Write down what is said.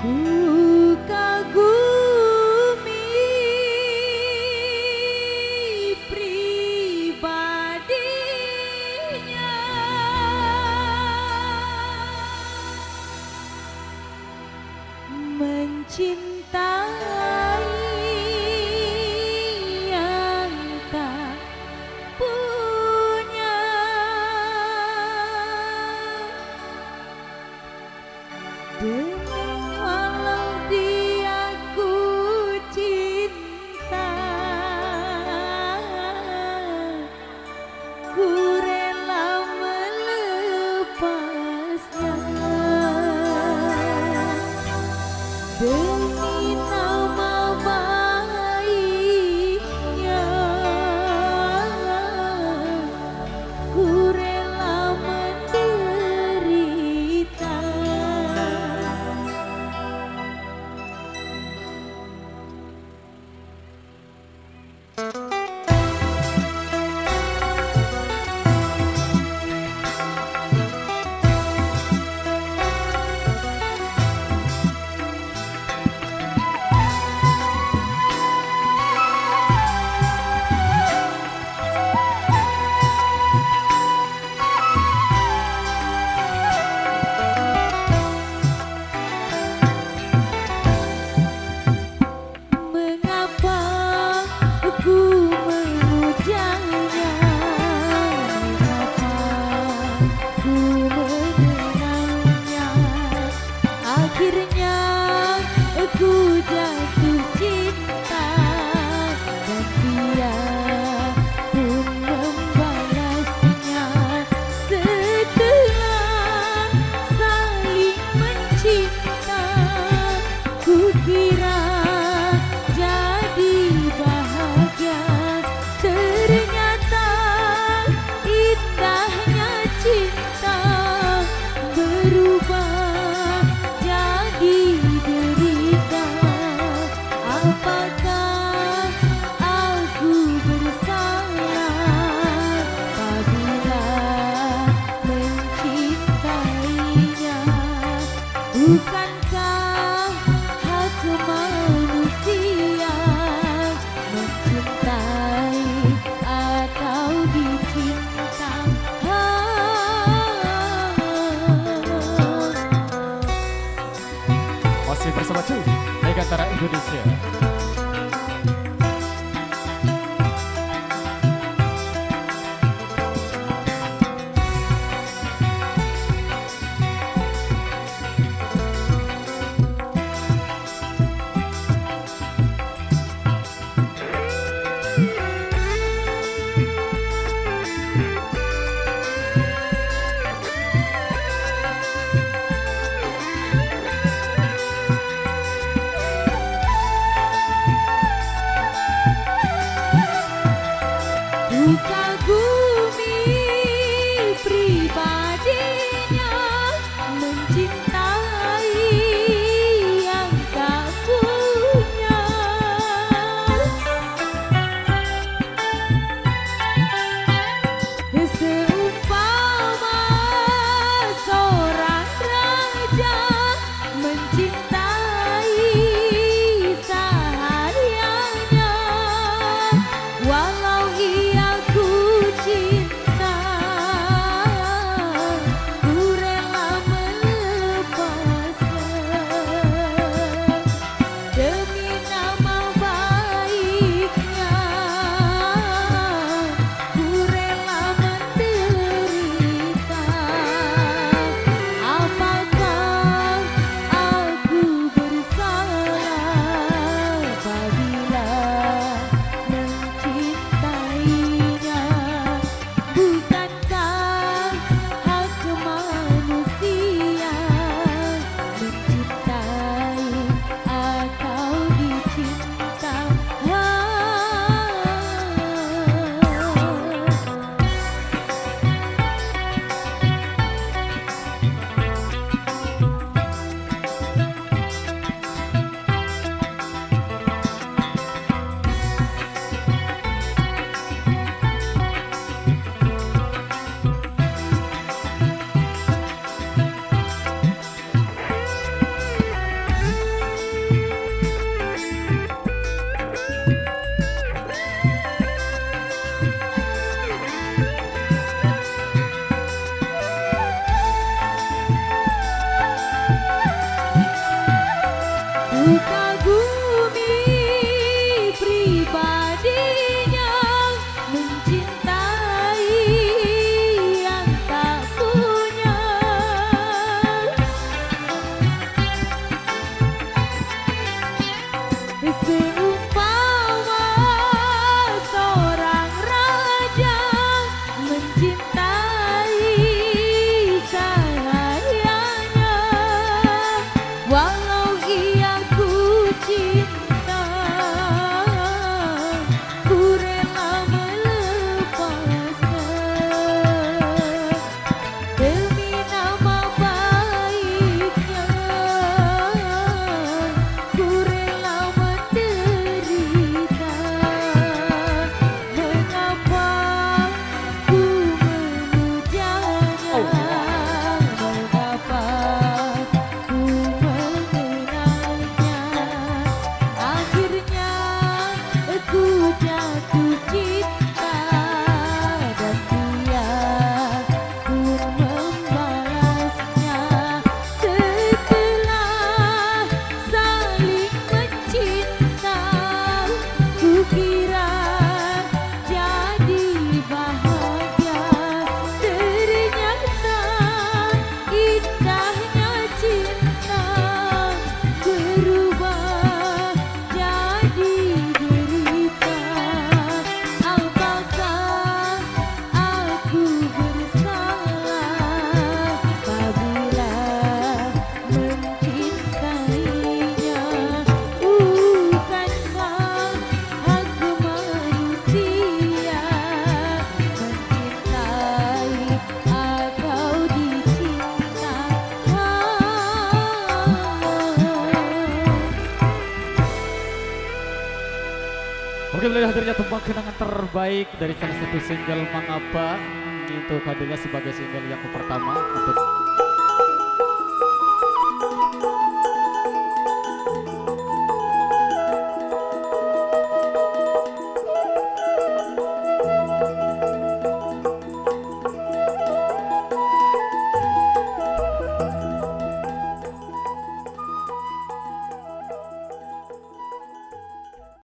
Ku kagumi pribadinya, mencintai yang tak punya. Demi walau dia ku cinta, ku rela melepasnya. Demi nama baiknya, ku rela menderita. Mengapa ku memujanya? Mengapa ku mengenangnya? Akhirnya ku jatuh cinta, dan dia pun membalasnya. Setelah saling mencinta, ku kira jadi bahagia. Ternyata indahnya cinta berubah jadi derita. Apakah aku bersalah apabila mencintainya? Bukankah hak manusia mencintai atau dicinta? Masih bersama cuy Megantara Indonesia. Oke, boleh hadirnya tembang kenangan terbaik dari salah satu single Mangapa. Itu hadirnya sebagai single yang pertama untuk